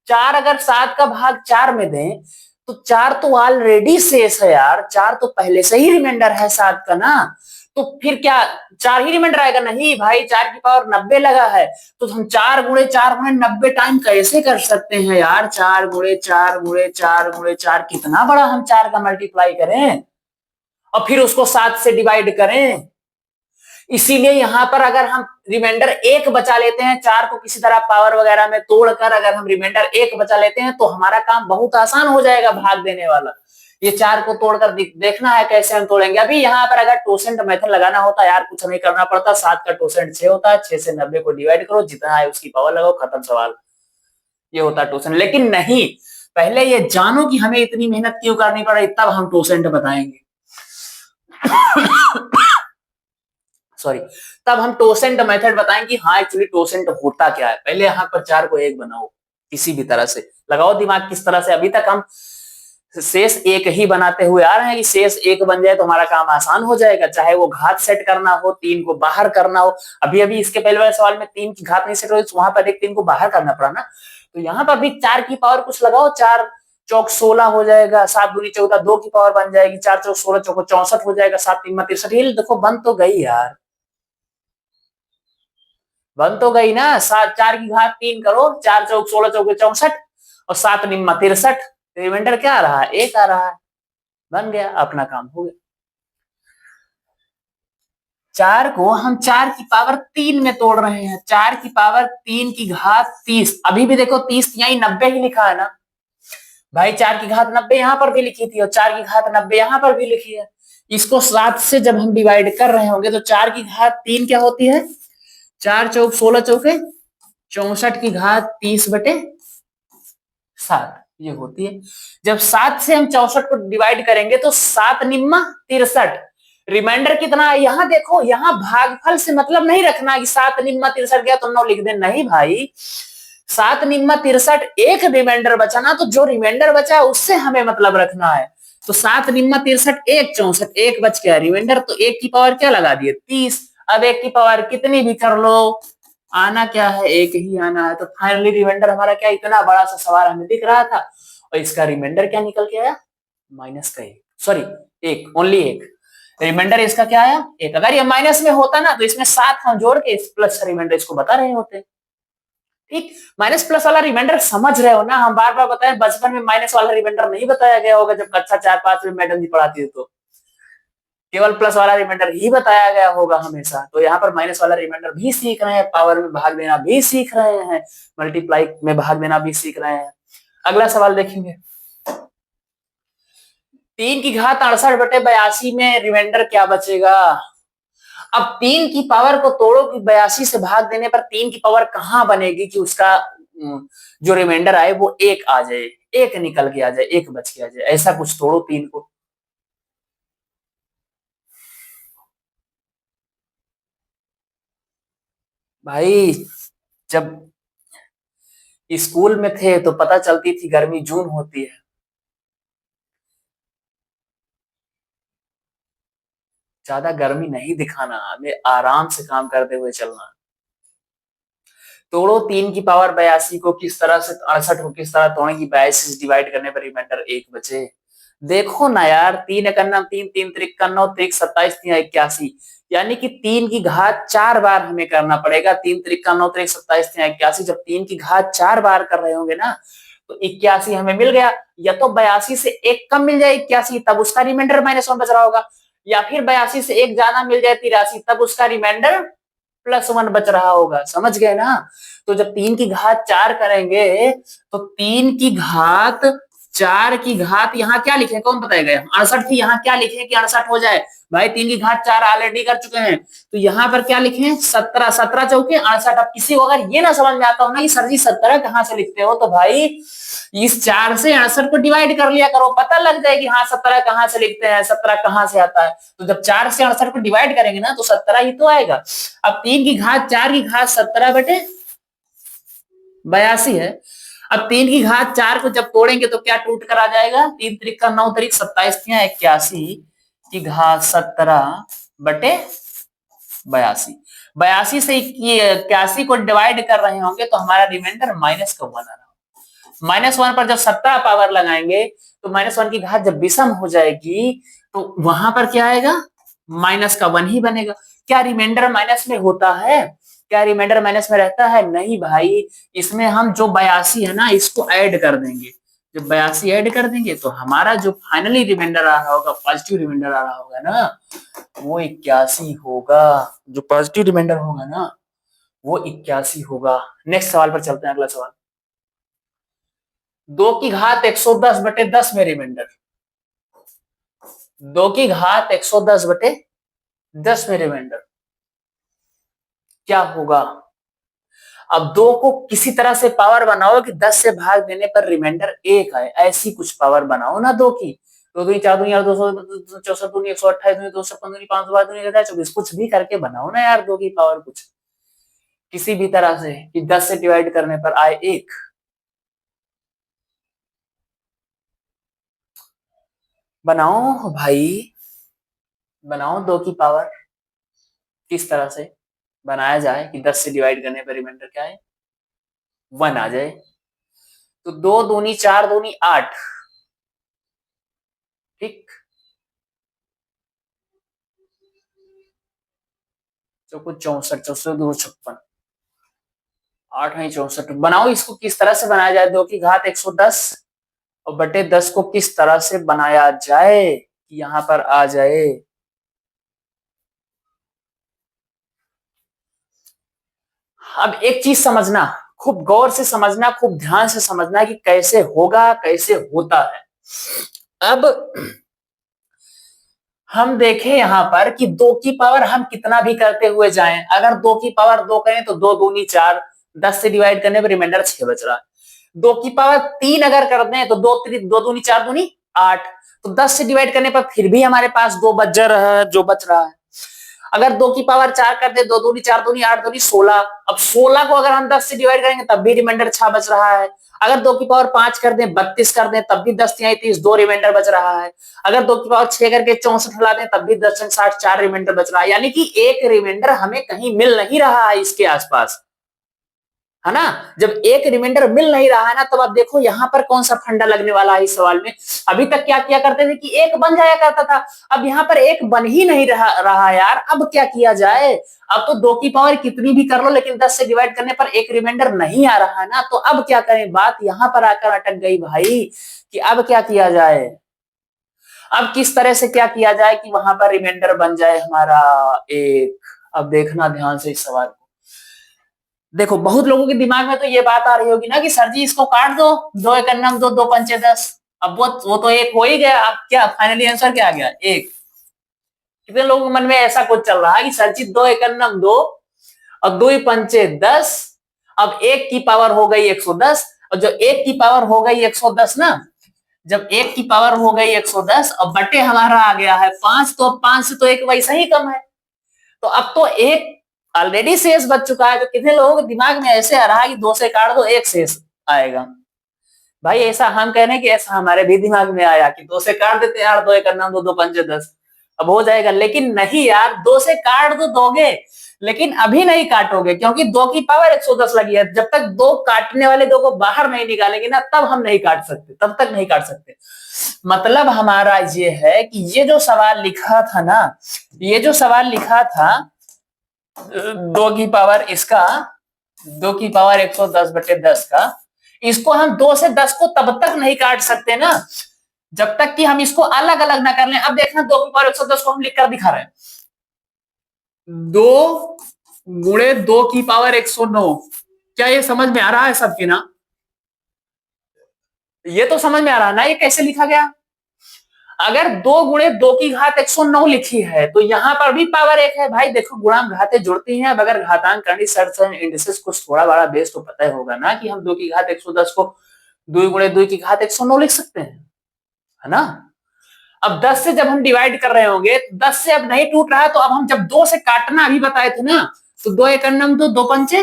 4 अगर 7 का भाग 4 में दें तो 4 तो ऑलरेडी शेष है यार। 4 तो पहले से ही रिमाइंडर है 7 का ना। तो फिर क्या 4 ही रिमाइंडर आएगा? नहीं भाई, 4 की पावर 90 लगा है, तो हम 4 गुणे 4 गुणे 90 टाइम कैसे कर सकते हैं यार? 4 गुणे 4 गुणे 4 गुणे 4, कितना बड़ा हम 4 का मल्टीप्लाई करें और फिर उसको 7 से डिवाइड करें। इसीलिए यहां पर अगर हम रिमाइंडर 1 बचा लेते हैं, 4 को किसी तरह पावर वगैरह में तोड़कर अगर हम रिमाइंडर 1 बचा लेते हैं तो हमारा काम बहुत आसान हो जाएगा भाग देने वाला। ये 4 को तोड़कर देखना है कैसे हम तोड़ेंगे। अभी यहाँ पर अगर टोसेंट मेथड लगाना होता यार, कुछ नहीं करना पड़ता। 7 का टोसेंट 6 होता है, 6 से 90 को डिवाइड करो, जितना है उसकी पावर लगाओ, खत्म सवाल। ये होता है टोसेंट। लेकिन नहीं, पहले ये जानो कि हमें इतनी मेहनत क्यों करनी पड़ी, तब हम टोसेंट बताएंगे। सॉरी, तब हम टोसेंट मेथड बताएं कि हाँ एक्चुअली टोसेंट होता क्या है। पहले यहाँ पर 4 को 1 बनाओ, किसी भी तरह से लगाओ दिमाग किस तरह से। अभी तक हम शेष 1 ही बनाते हुए आ रहे हैं कि शेष 1 बन जाए तो हमारा काम आसान हो जाएगा, चाहे वो घात सेट करना हो, 3 को बाहर करना हो। अभी अभी इसके पहले वाले सवाल में 3 की घात नहीं सेट हो, वहां पर एक 3 को बाहर करना पड़ा ना। तो यहाँ पर भी 4 की पावर कुछ लगाओ, 4 चौक 16 हो जाएगा, 7 दूनी 14, 2 की पावर बन जाएगी, 4 चौक 16, चौको 64 हो जाएगा, 7 3 63। ये देखो बन तो गई यार, बन तो गई ना। 4 की घात 3 करो, 4 चौक 16, चौके 64 और 7 निम्मा 63। रिमाइंडर क्या आ रहा है? 1 आ रहा है। बन गया, अपना काम हो गया। 4 को हम 4 की पावर 3 में तोड़ रहे हैं। 4 की पावर 3 की घात 30। अभी भी देखो 30 यही 90 ही लिखा है ना भाई। 4 की घात 90 यहां पर भी लिखी थी और 4 की घात 90 यहां पर भी लिखी है। इसको 7 से जब हम डिवाइड कर रहे होंगे तो 4 की घात 3 क्या होती है? 4 चौक 16, चौके 64 की घात 30/7 ये होती है। जब 7 से हम 64 को डिवाइड करेंगे तो 7 निम्मा 63। रिमाइंडर कितना है? यहाँ देखो, यहाँ भागफल से मतलब नहीं रखना कि 7 निम्मा 63 गया तो 9 लिख दे, नहीं भाई। 7 निम्मा 63, एक रिमाइंडर बचा ना, तो जो रिमाइंडर बचा है उससे हमें मतलब रखना है। तो 7 निम्मा 63, 1 64, 1 बच गया रिमाइंडर, तो 1 की पावर क्या लगा दिए? 30। अब 1 की पावर कितनी भी कर लो, आना क्या है? 1 ही आना है। तो फाइनली रिमाइंडर हमारा क्या, इतना बड़ा सा सवाल हमें दिख रहा था और इसका रिमाइंडर क्या निकल के आया? माइनस का 1, सॉरी 1, ओनली 1। रिमाइंडर इसका क्या आया? 1। अगर ये माइनस में होता ना तो इसमें 7 हम जोड़ के इस प्लस रिमाइंडर इसको बता रहे होते। ठीक, माइनस प्लस वाला रिमाइंडर समझ रहे हो ना? हम बार बार बताएं, बचपन में माइनस वाला रिमाइंडर नहीं बताया गया होगा जब कक्षा 4 5 में मैडम जी पढ़ाती है तो। केवल प्लस वाला रिमाइंडर ही बताया गया होगा हमेशा। तो यहाँ पर माइनस वाला रिमाइंडर भी सीख रहे हैं, पावर में भाग देना भी सीख रहे हैं, मल्टीप्लाई में भाग देना भी सीख रहे हैं। अगला सवाल देखेंगे, 3 की घात 68/82 में रिमाइंडर क्या बचेगा। अब 3 की पावर को तोड़ो कि 82 से भाग देने पर 3 की पावर कहां बनेगी कि उसका जो रिमाइंडर आए वो 1 आ जाए, 1 निकल के आ जाए, 1 बच के आ जाए, ऐसा कुछ तोड़ो 3 को। भाई जब स्कूल में थे तो पता चलती थी गर्मी जून होती है। ज्यादा गर्मी नहीं दिखाना, हमें आराम से काम करते हुए चलना। तोड़ो 3 की पावर 82 को किस तरह से, 68 को किस तरह तोड़ेंगी, 82 से डिवाइड करने पर रिमाइंडर 1 बचे। देखो ना यार, 3 एकन्नम 3, 3 त्रिक 9, त्रिक 27, 3 81, यानी कि 3 की घात 4 बार हमें करना पड़ेगा। 3 त्रिक 9, त्रिक 27, 3 81। जब 3 की घात 4 बार कर रहे होंगे ना तो 81 हमें मिल गया। या तो 82 से 1 कम मिल जाए 81, तब उसका रिमाइंडर -1 बच रहा होगा, या फिर 82 से 1 ज्यादा मिल जाए 83, तब उसका रिमाइंडर +1 बच रहा होगा। समझ गए ना। तो जब 3 की घात 4 करेंगे तो 3 की घात 4 की घात यहाँ क्या लिखे, कौन बताएगा। 68 थी, यहाँ क्या लिखे कि 68 हो जाए। भाई 3 की घात 4 ऑलरेडी कर चुके हैं, तो यहाँ पर क्या लिखे 17, 17 चौके 68। अब किसी को अगर ये ना समझ में आता हो ना कि सर जी 17 कहाँ से लिखते हो, तो भाई इस 4 से 68 को डिवाइड कर लिया करो, पता लग जाएगी हाँ 17 कहाँ से लिखते हैं, 17 कहाँ से आता है। तो जब 4 से 68 को डिवाइड करेंगे ना तो 17 ही तो आएगा। अब 3 की घात 4 की घात 17/82 है। अब 3 की घात 4 को जब तोड़ेंगे तो क्या टूट कर आ जाएगा, 3 त्रिक 9, त्रिक 27, 81 की घात 17/82। 82 से 81 को डिवाइड कर रहे होंगे तो हमारा रिमाइंडर -1 आ रहा। -1 पर जब 17 पावर लगाएंगे तो -1 की घात जब विषम हो जाएगी तो वहां पर क्या आएगा, -1 ही बनेगा। क्या रिमाइंडर माइनस में होता है, क्या रिमाइंडर माइनस में रहता है, नहीं भाई। इसमें हम जो 82 है ना इसको ऐड कर देंगे। जब 82 ऐड कर देंगे तो हमारा जो फाइनली रिमाइंडर आ रहा होगा, पॉजिटिव रिमाइंडर आ रहा होगा ना, वो 81 होगा। जो पॉजिटिव रिमाइंडर होगा ना वो 81 होगा। नेक्स्ट सवाल पर चलते हैं, अगला सवाल, 2 की घात 110/10 में रिमाइंडर। 2 की घात 110/10 में रिमाइंडर क्या होगा। अब 2 को किसी तरह से पावर बनाओ कि 10 से भाग देने पर रिमाइंडर 1 आए, ऐसी कुछ पावर बनाओ ना 2 की। 2 दूनी 4 दूनी 264 दूनी 128 दूनी 256 दूनी 512 दूनी 1024, कुछ भी करके बनाओ ना यार 2 की पावर, कुछ किसी भी तरह से कि 10 से डिवाइड करने पर आए 1। बनाओ भाई, बनाओ 2 की पावर किस तरह से बनाया जाए कि 10 से डिवाइड करने पर रिमाइंडर क्या है, 1 आ जाए। तो 2 दूनी 4 दूनी 8, ठीक, चौको 64, 64 2 56, 8 नहीं 64। बनाओ इसको किस तरह से बनाया जाए, 2 की घात 110 और बटे 10 को किस तरह से बनाया जाए कि यहां पर आ जाए। अब एक चीज समझना, खूब गौर से समझना, खूब ध्यान से समझना कि कैसे होगा, कैसे होता है। अब हम देखें यहां पर कि 2 की पावर हम कितना भी करते हुए जाएं, अगर 2 की पावर 2 करें तो 2 दूनी 4, 10 से डिवाइड करने पर रिमाइंडर 6 बच रहा है। 2 की पावर 3 अगर कर दें तो 2 दूनी 4 दूनी 8, तो 10 से डिवाइड करने पर फिर भी हमारे पास 2 बच रहा है, जो बच रहा है। अगर 2 की पावर 4 कर दे, 2 दूनी 4 दूनी 8 दूनी 16, अब 16 को अगर हम 10 से डिवाइड करेंगे तब भी रिमाइंडर 6 बच रहा है। अगर 2 की पावर 5 कर दें, 32 कर दें, तब भी 10 तिहाई 30, 2 रिमाइंडर बच रहा है। अगर 2 की पावर 6 करके 64 हटा दें तब भी 10 60, 4 रिमाइंडर बच रहा है। यानी कि एक रिमाइंडर हमें कहीं मिल नहीं रहा है इसके आसपास, है ना। जब एक रिमाइंडर मिल नहीं रहा है ना, तब आप देखो यहां पर कौन सा फंडा लगने वाला है इस सवाल में। अभी तक क्या किया करते थे कि एक बन जाया करता था, अब यहाँ पर एक बन ही नहीं रहा यार। अब क्या किया जाए, अब तो 2 की पावर कितनी भी कर लो लेकिन 10 से डिवाइड करने पर एक रिमाइंडर नहीं आ रहा है ना, तो अब क्या करें, बात यहां पर आकर अटक गई भाई कि अब क्या किया जाए। अब किस तरह से क्या किया जाए कि वहां पर रिमाइंडर बन जाए हमारा एक। अब देखना ध्यान से इस सवाल को। देखो बहुत लोगों के दिमाग में तो ये बात आ रही होगी ना कि सर जी इसको काट दो, दो एक अन्नम दो, दो पंचे 10। अब वो तो एक हो ही गया। अब क्या फाइनली आंसर क्या आ गया? एक। कितने लोगों के मन में ऐसा कुछ चल रहा है कि सर जी दो एक अन्नम दो और दो ही पंचे 10। अब एक की पावर हो गई 110, और जो एक की पावर हो गई 110 ना, जब एक की पावर हो गई 110 और बटे हमारा आ गया है 5, तो 5 से तो एक वैसा ही कम है। तो अब तो एक ऑलरेडी शेष बच चुका है। तो कितने लोगों के दिमाग में ऐसे आ रहा है कि 2 से काट दो, एक शेष आएगा। भाई ऐसा हम कह रहे हैं कि ऐसा हमारे भी दिमाग में आया कि 2 से काट देते यार, दो एक अन्ना दो, दो पंचे 10, अब हो जाएगा। लेकिन नहीं यार, 2 से काट दो दोगे, लेकिन अभी नहीं काटोगे क्योंकि 2 की पावर 110 लगी है। जब तक दो काटने वाले दो को बाहर नहीं निकालेंगे ना, तब हम नहीं काट सकते, तब तक नहीं काट सकते। मतलब हमारा ये है कि ये जो सवाल लिखा था ना, ये जो सवाल लिखा था 2 की पावर इसका, 2 की पावर 110 बटे 10 का, इसको हम 2 से 10 को तब तक नहीं काट सकते ना जब तक कि हम इसको अलग अलग ना कर लें। अब देखना 2 की पावर 110 को हम लिख कर दिखा रहे हैं, 2 गुणे 2 की पावर 109। क्या ये समझ में आ रहा है सबके ना? ये तो समझ में आ रहा ना ये कैसे लिखा गया। अगर 2 गुणे 2 की घात 109 लिखी है तो यहां पर भी पावर 1 है। भाई देखो गुणांक घातें जुड़ती हैं। अब अगर घातांक करनी शर्त इंडिसेस कुछ थोड़ा बड़ा बेस तो पता ही होगा ना कि हम 2 की घात 110 को 2 गुणे 2 की घात 109 लिख सकते हैं, है ना। अब 10 से जब हम डिवाइड कर रहे होंगे, 10 से अब नहीं टूट रहा है, तो अब हम जब 2 से काटना अभी बताए थे ना, तो 2 एक अन्नम दो, दो पंचे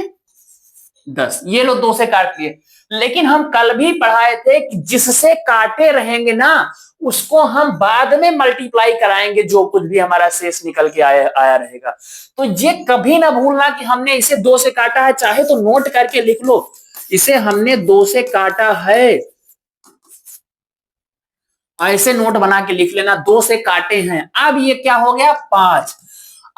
10, ये लो 2 से काट लिए। लेकिन हम कल भी पढ़ाए थे कि जिससे काटे रहेंगे ना, उसको हम बाद में मल्टीप्लाई कराएंगे, जो कुछ भी हमारा शेष निकल के आया रहेगा। तो ये कभी ना भूलना कि हमने इसे 2 से काटा है। चाहे तो नोट करके लिख लो, इसे हमने 2 से काटा है, ऐसे नोट बना के लिख लेना, 2 से काटे हैं। अब ये क्या हो गया? 5।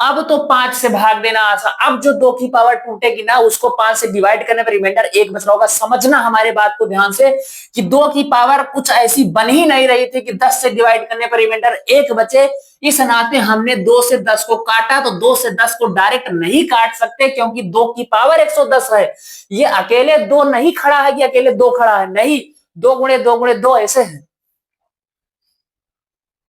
अब तो 5 से भाग देना आसान। अब जो 2 की पावर टूटेगी ना, उसको 5 से डिवाइड करने पर रिमाइंडर 1 बच रहा होगा। समझना हमारे बात को ध्यान से कि 2 की पावर कुछ ऐसी बन ही नहीं रही थी कि 10 से डिवाइड करने पर रिमाइंडर 1 बचे। इस नाते हमने 2 से 10 को काटा, तो 2 से 10 को डायरेक्ट नहीं काट सकते क्योंकि 2 की पावर 110 है। ये अकेले 2 नहीं खड़ा है कि अकेले 2 खड़ा है, नहीं, 2 गुणे 2 गुणे 2 ऐसे है।